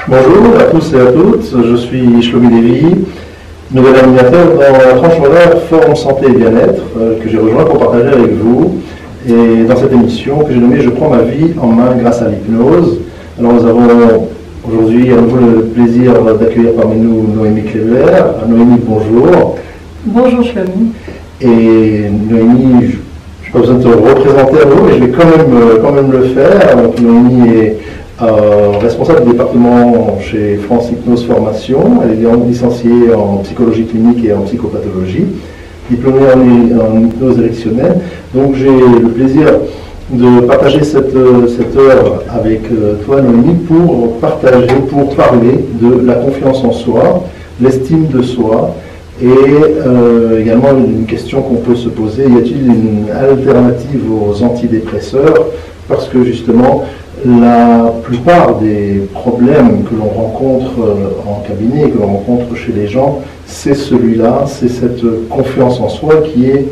Bonjour à tous et à toutes, je suis Shlomi Lévy, nouvel animateur dans la tranche horaire Forum Santé et Bien-être que j'ai rejoint pour partager avec vous. Et dans cette émission que j'ai nommée Je prends ma vie en main grâce à l'hypnose. Alors nous avons aujourd'hui à nouveau le plaisir d'accueillir parmi nous Noémie Clévert. Noémie, bonjour. Bonjour Shlomi. Et Noémie, je n'ai pas besoin de te représenter à nouveau, mais je vais quand même le faire. Donc, Noémie est responsable du département chez France Hypnose Formation. Elle est licenciée en psychologie clinique et en psychopathologie, diplômée en hypnose érectionnelle. Donc j'ai le plaisir de partager cette heure avec toi, Noémie, pour parler de la confiance en soi, l'estime de soi, et également une question qu'on peut se poser: y a-t-il une alternative aux antidépresseurs? Parce que justement, la plupart des problèmes que l'on rencontre en cabinet, que l'on rencontre chez les gens, c'est celui-là, c'est cette confiance en soi qui est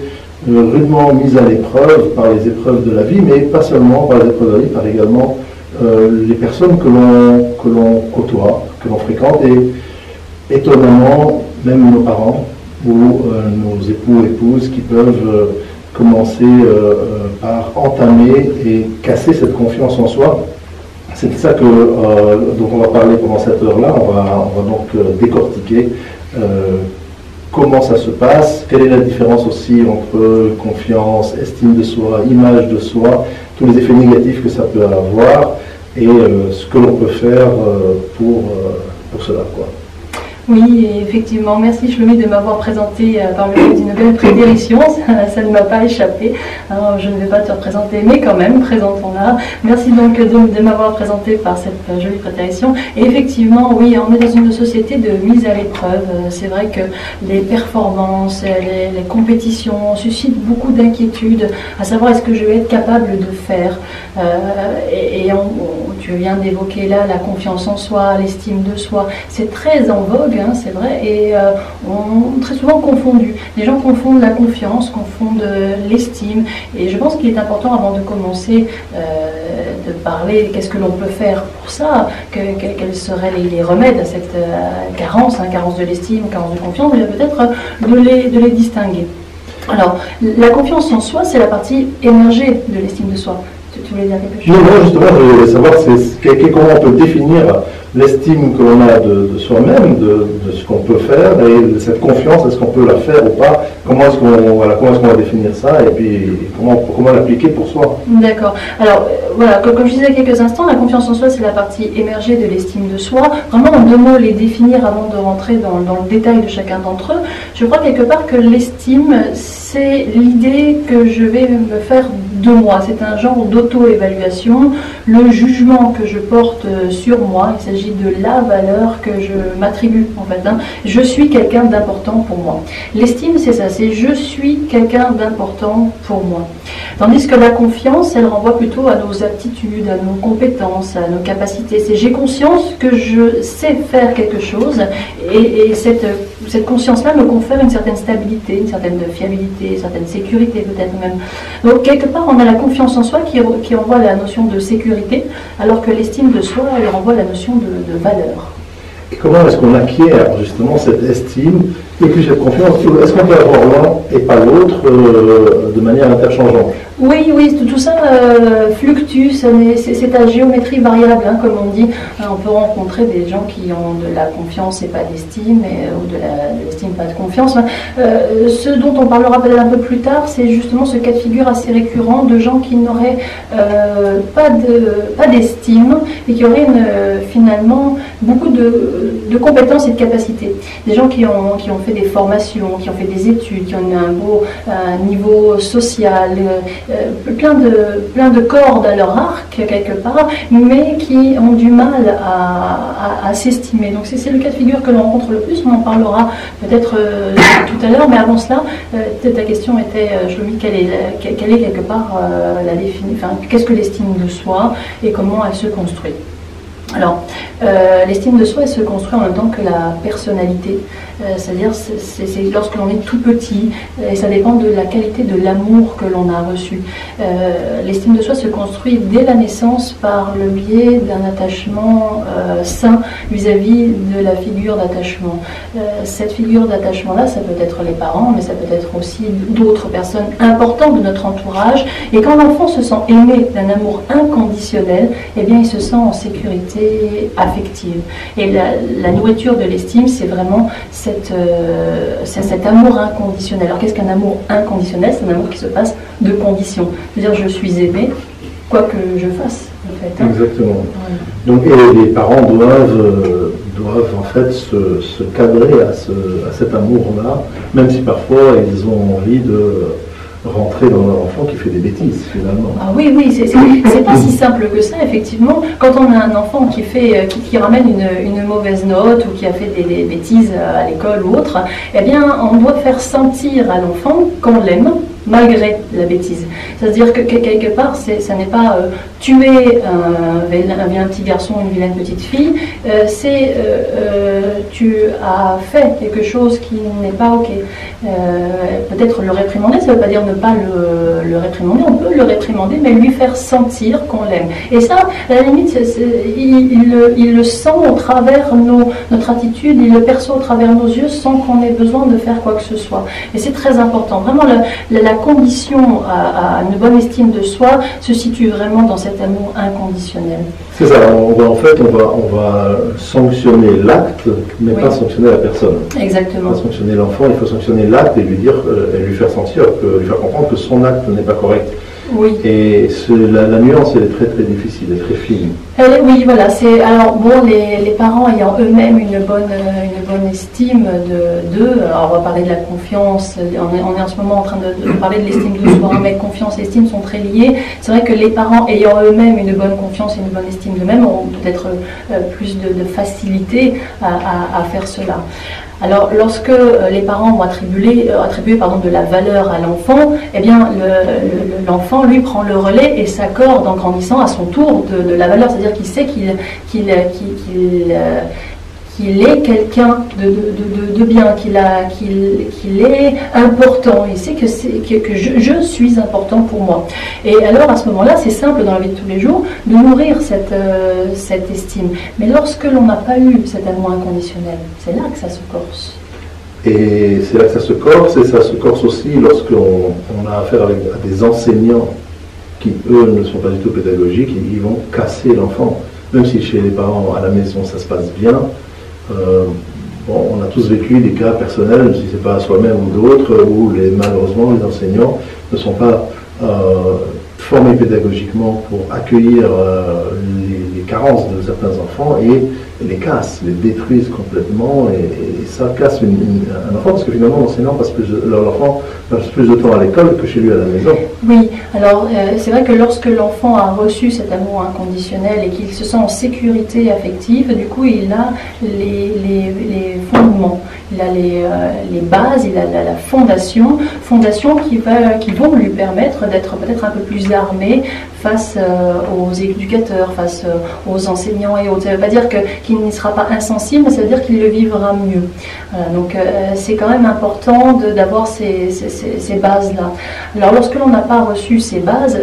rudement mise à l'épreuve par les épreuves de la vie, mais pas seulement par les épreuves de la vie, par également les personnes que l'on côtoie, que l'on fréquente, et étonnamment, même nos parents ou nos époux, épouses qui peuvent commencer par entamer et casser cette confiance en soi. C'est de ça que donc on va parler pendant cette heure-là. On va donc décortiquer comment ça se passe, quelle est la différence aussi entre confiance, estime de soi, image de soi, tous les effets négatifs que ça peut avoir, et ce que l'on peut faire pour cela, quoi. Oui, effectivement, merci Shlomi de m'avoir présenté par le biais d'une belle prédérition, ça ne m'a pas échappé. Alors, je ne vais pas te représenter, mais quand même, présentons-la. Merci donc de m'avoir présenté par cette jolie prédérition. Et effectivement, oui, on est dans une société de mise à l'épreuve. C'est vrai que les performances, les compétitions suscitent beaucoup d'inquiétudes, à savoir est-ce que je vais être capable de faire. Tu viens d'évoquer là la confiance en soi, l'estime de soi, c'est très en vogue. C'est vrai, et très souvent confondu. Les gens confondent la confiance, confondent l'estime, et je pense qu'il est important, avant de commencer de parler qu'est-ce que l'on peut faire pour ça, quels seraient les remèdes à cette carence, carence de l'estime, carence de confiance, et peut-être de les distinguer. Alors, la confiance en soi, c'est la partie émergée de l'estime de soi. Tu voulais dire quelque chose? Non, justement, je voulais savoir comment on peut définir l'estime que l'on a de soi-même, de ce qu'on peut faire, et cette confiance, est-ce qu'on peut la faire ou pas? Comment est-ce qu'on va définir ça, et puis comment l'appliquer pour soi? D'accord. Alors, voilà, comme je disais il y a quelques instants, la confiance en soi, c'est la partie émergée de l'estime de soi. Vraiment, en deux mots, les définir avant de rentrer dans le détail de chacun d'entre eux. Je crois quelque part que l'estime, c'est l'idée que je vais me faire de moi. C'est un genre d'auto-évaluation, le jugement que je porte sur moi. Il s'agit de la valeur que je m'attribue, en fait. Je suis quelqu'un d'important pour moi. L'estime, c'est ça, c'est je suis quelqu'un d'important pour moi. Tandis que la confiance, elle renvoie plutôt à nos aptitudes, à nos compétences, à nos capacités. C'est j'ai conscience que je sais faire quelque chose, et cette conscience-là me confère une certaine stabilité, une certaine fiabilité, une certaine sécurité peut-être même. Donc quelque part, on a la confiance en soi qui renvoie à la notion de sécurité, alors que l'estime de soi, elle renvoie à la notion de valeur. Et comment est-ce qu'on acquiert justement cette estime et puis cette confiance? Est-ce qu'on peut avoir l'un et pas l'autre de manière interchangeante? Oui, tout ça fluctue, c'est à géométrie variable, comme on dit. On peut rencontrer des gens qui ont de la confiance et pas d'estime, ou de l'estime, pas de confiance. Ce dont on parlera peut-être un peu plus tard, c'est justement ce cas de figure assez récurrent de gens qui n'auraient pas d'estime et qui auraient finalement beaucoup de compétences et de capacités. Des gens qui ont fait des formations, qui ont fait des études, qui ont un beau niveau social, plein de cordes à leur arc quelque part, mais qui ont du mal à s'estimer. Donc c'est le cas de figure que l'on rencontre le plus. On en parlera peut-être tout à l'heure, mais avant cela, ta question était, Shlomi, quelle est quelque part la définition, qu'est-ce que l'estime de soi et comment elle se construit? Alors, l'estime de soi, elle se construit en même temps que la personnalité. C'est-à-dire, c'est lorsque l'on est tout petit, et ça dépend de la qualité de l'amour que l'on a reçu. L'estime de soi se construit dès la naissance par le biais d'un attachement sain vis-à-vis de la figure d'attachement. Cette figure d'attachement-là, ça peut être les parents, mais ça peut être aussi d'autres personnes importantes de notre entourage. Et quand l'enfant se sent aimé d'un amour inconditionnel, eh bien, il se sent en sécurité affective. Et la nourriture de l'estime, c'est vraiment cet amour inconditionnel. Alors qu'est-ce qu'un amour inconditionnel? C'est un amour qui se passe de conditions. C'est-à-dire je suis aimé, quoi que je fasse, en fait. Exactement. Ouais. Donc, et les parents doivent en fait se cadrer à cet amour-là, même si parfois ils ont envie de rentrer dans leur enfant qui fait des bêtises, finalement. Ah oui, oui, c'est pas si simple que ça, effectivement. Quand on a un enfant qui ramène une mauvaise note ou qui a fait des bêtises à l'école ou autre, eh bien, on doit faire sentir à l'enfant qu'on l'aime, malgré la bêtise. C'est-à-dire que quelque part, ça n'est pas tuer un petit garçon, une vilaine petite fille, tu as fait quelque chose qui n'est pas OK. Peut-être le réprimander, ça ne veut pas dire ne pas le réprimander, on peut le réprimander, mais lui faire sentir qu'on l'aime. Et ça, à la limite, il le sent au travers notre attitude, il le perçoit au travers nos yeux sans qu'on ait besoin de faire quoi que ce soit. Et c'est très important. Vraiment, la condition à une bonne estime de soi se situe vraiment dans cet amour inconditionnel. C'est ça, on va sanctionner l'acte, mais pas sanctionner la personne. Exactement. Pas sanctionner l'enfant, il faut sanctionner l'acte et lui dire, et lui faire sentir, lui faire comprendre que son acte n'est pas correct. Oui. Et la nuance, elle est très très difficile, elle est très fine. Oui, voilà. Alors bon, les parents ayant eux-mêmes une bonne estime d'eux. Alors on va parler de la confiance. On est en ce moment en train de parler de l'estime de soi, mais confiance et estime sont très liés. C'est vrai que les parents ayant eux-mêmes une bonne confiance et une bonne estime d'eux-mêmes ont peut-être plus de facilité à faire cela. Alors, lorsque les parents vont attribuer de la valeur à l'enfant, eh bien, l'enfant, lui, prend le relais et s'accorde en grandissant à son tour de la valeur. C'est-à-dire qu'il sait qu'il est quelqu'un de bien, qu'il est important. Il sait que je suis important pour moi. Et alors, à ce moment-là, c'est simple dans la vie de tous les jours de nourrir cette estime. Mais lorsque l'on n'a pas eu cet amour inconditionnel, c'est là que ça se corse. Et c'est là que ça se corse, et ça se corse aussi lorsqu'on a affaire à des enseignants qui, eux, ne sont pas du tout pédagogiques, ils vont casser l'enfant. Même si chez les parents, à la maison, ça se passe bien, on a tous vécu des cas personnels, si ce n'est pas soi-même ou d'autres, où malheureusement les enseignants ne sont pas formés pédagogiquement pour accueillir les carences de certains enfants et les cassent, les détruisent complètement et ça casse un enfant parce que finalement l'enseignant l'enfant passe plus de temps à l'école que chez lui à la maison. Oui, alors c'est vrai que lorsque l'enfant a reçu cet amour inconditionnel et qu'il se sent en sécurité affective, du coup il a les fondements, il a les bases, il a la fondation qui vont lui permettre d'être peut-être un peu plus armé face aux éducateurs, face aux enseignants et autres. Ça ne veut pas dire qu'il n'y sera pas insensible, mais ça veut dire qu'il le vivra mieux. Voilà, donc c'est quand même important d'avoir ces bases-là. Alors lorsque l'on n'a pas reçu ces bases,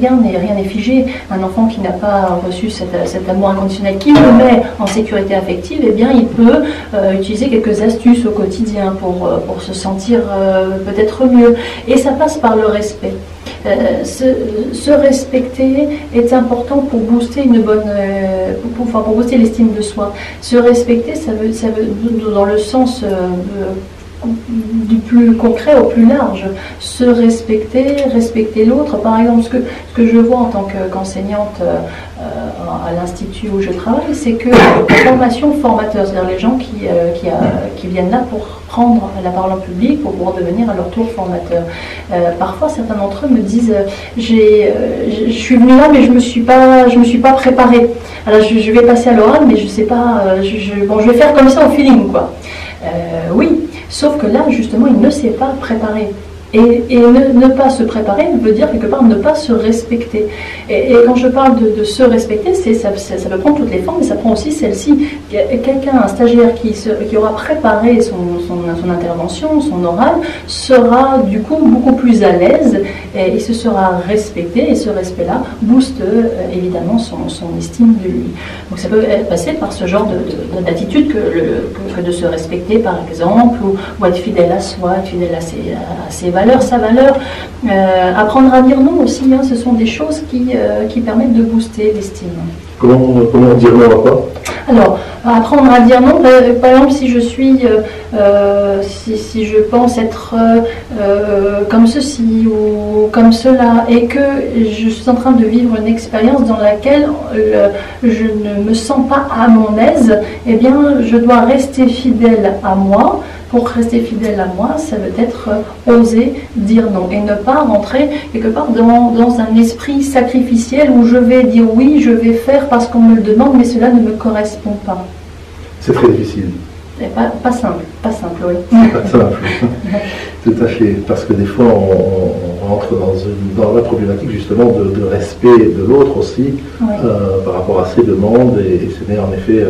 rien n'est figé. Un enfant qui n'a pas reçu cet amour inconditionnel qui le met en sécurité affective, eh bien il peut utiliser quelques astuces au quotidien pour se sentir peut-être mieux. Et ça passe par le respect. Se respecter est important pour booster pour booster l'estime de soi. Se respecter, ça veut dans le sens du plus concret au plus large. Se respecter l'autre. Par exemple, ce que je vois en tant qu'enseignante à l'institut où je travaille, c'est que la formation formateur, c'est-à-dire les gens qui viennent là pour prendre la parole en public, pour pouvoir devenir à leur tour formateur. Parfois, certains d'entre eux me disent je suis venu là, mais je me suis pas préparée. Alors, je vais passer à l'oral, mais je sais pas. Je vais faire comme ça au feeling, quoi. Oui. Sauf que là, justement, il ne s'est pas préparé. Et ne pas se préparer veut dire quelque part ne pas se respecter. Et quand je parle de se respecter, ça peut prendre toutes les formes, mais ça prend aussi celle-ci. Quelqu'un, un stagiaire qui aura préparé son intervention, son oral, sera du coup beaucoup plus à l'aise et il se sera respecté. Et ce respect-là booste évidemment son estime de lui. Donc ça peut passer par ce genre d'attitude que de se respecter par exemple, ou être fidèle à soi, être fidèle à ses valeurs, sa valeur, apprendre à dire non aussi, hein, ce sont des choses qui permettent de booster l'estime. Comment dire non à quoi? Alors, apprendre à dire non, par exemple, si je suis, si je pense être comme ceci ou comme cela, et que je suis en train de vivre une expérience dans laquelle je ne me sens pas à mon aise, eh bien, je dois rester fidèle à moi. Pour rester fidèle à moi, ça veut être oser dire non et ne pas rentrer quelque part dans un esprit sacrificiel où je vais dire oui, je vais faire parce qu'on me le demande, mais cela ne me correspond pas. C'est très difficile. Pas simple, oui. C'est pas simple, tout à fait, parce que des fois on rentre dans la problématique justement de respect de l'autre aussi, oui. Par rapport à ses demandes, et ce n'est en effet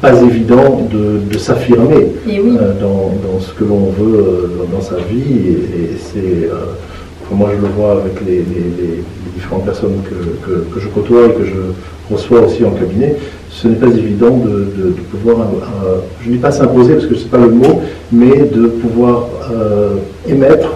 pas évident de s'affirmer oui. Dans ce que l'on veut dans sa vie, et c'est, moi je le vois avec les différentes personnes que je côtoie et que je reçois aussi en cabinet, ce n'est pas évident de pouvoir, je ne dis pas s'imposer parce que ce n'est pas le mot, mais de pouvoir émettre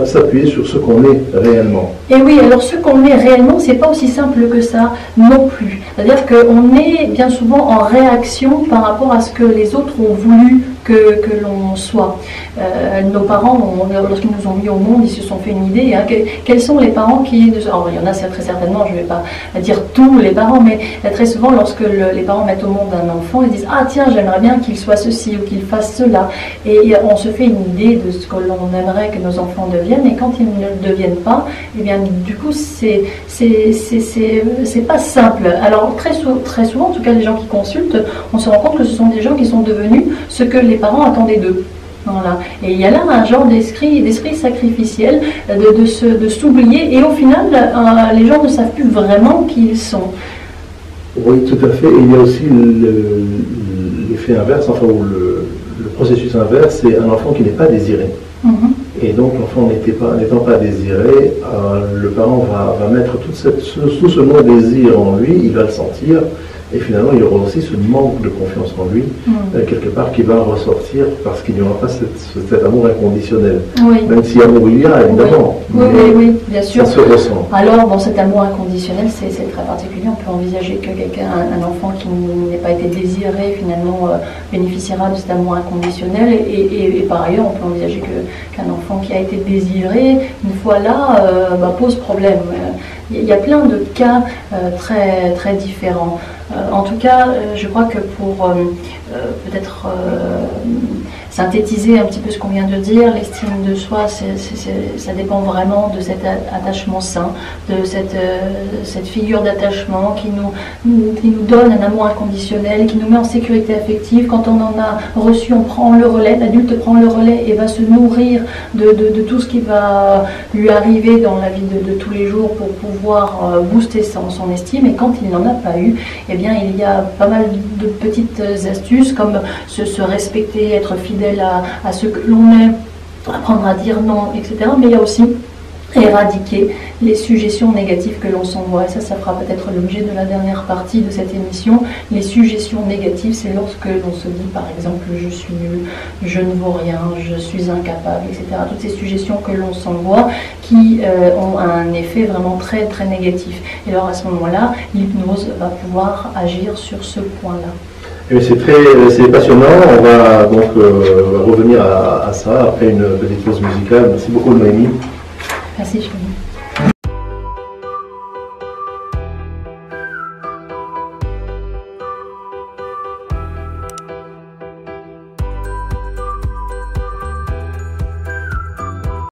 s'appuyer sur ce qu'on est réellement. Et oui, alors ce qu'on est réellement, c'est pas aussi simple que ça non plus. C'est-à-dire qu'on est bien souvent en réaction par rapport à ce que les autres ont voulu que l'on soit. Nos parents, lorsqu'ils nous ont mis au monde, ils se sont fait une idée. Hein, quels sont les parents qui... Alors, il y en a très certainement, je ne vais pas dire tous les parents, mais très souvent, lorsque les parents mettent au monde un enfant, ils disent « Ah tiens, j'aimerais bien qu'il soit ceci ou qu'il fasse cela ». Et on se fait une idée de ce que l'on aimerait que nos enfants deviennent, et quand ils ne le deviennent pas, eh bien, du coup, c'est pas simple. Alors, très souvent, en tout cas, les gens qui consultent, on se rend compte que ce sont des gens qui sont devenus ce que les parents attendaient d'eux. Voilà. Et il y a là un genre d'esprit sacrificiel, de s'oublier, et au final, les gens ne savent plus vraiment qui ils sont. Oui, tout à fait. Et il y a aussi l'effet inverse, enfin, ou le processus inverse, c'est un enfant qui n'est pas désiré. Mm-hmm. Et donc, l'enfant n'étant pas désiré, le parent va mettre tout ce non-désir en lui, il va le sentir. Et finalement, il y aura aussi ce manque de confiance en lui, quelque part, qui va ressortir parce qu'il n'y aura pas cet amour inconditionnel. Oui. Même si amour il y a, évidemment. Oui, bien sûr. Ça se ressent. Alors, dans cet amour inconditionnel, c'est très particulier. On peut envisager que un enfant qui n'ait pas été désiré, finalement, bénéficiera de cet amour inconditionnel. Et par ailleurs, on peut envisager qu'un enfant qui a été désiré, une fois là, pose problème. Il y a plein de cas très, très différents. En tout cas, je crois que pour peut-être synthétiser un petit peu ce qu'on vient de dire, l'estime de soi, ça dépend vraiment de cet attachement sain, de cette figure d'attachement qui nous donne un amour inconditionnel, qui nous met en sécurité affective. Quand on en a reçu, on prend le relais, l'adulte prend le relais et va se nourrir de tout ce qui va lui arriver dans la vie de tous les jours pour pouvoir booster son estime. Et quand il n'en a pas eu, eh bien, il y a pas mal de petites astuces comme se respecter, être fidèle à ce que l'on est, apprendre à dire non, etc. Mais il y a aussi éradiquer les suggestions négatives que l'on s'envoie. Et ça fera peut-être l'objet de la dernière partie de cette émission. Les suggestions négatives, c'est lorsque l'on se dit, par exemple, je suis nul, je ne vaux rien, je suis incapable, etc. Toutes ces suggestions que l'on s'envoie qui ont un effet vraiment très, très négatif. Et alors, à ce moment-là, l'hypnose va pouvoir agir sur ce point-là. C'est passionnant. On va donc revenir à ça après une petite pause musicale. Merci beaucoup, Noémie. Merci, Julie.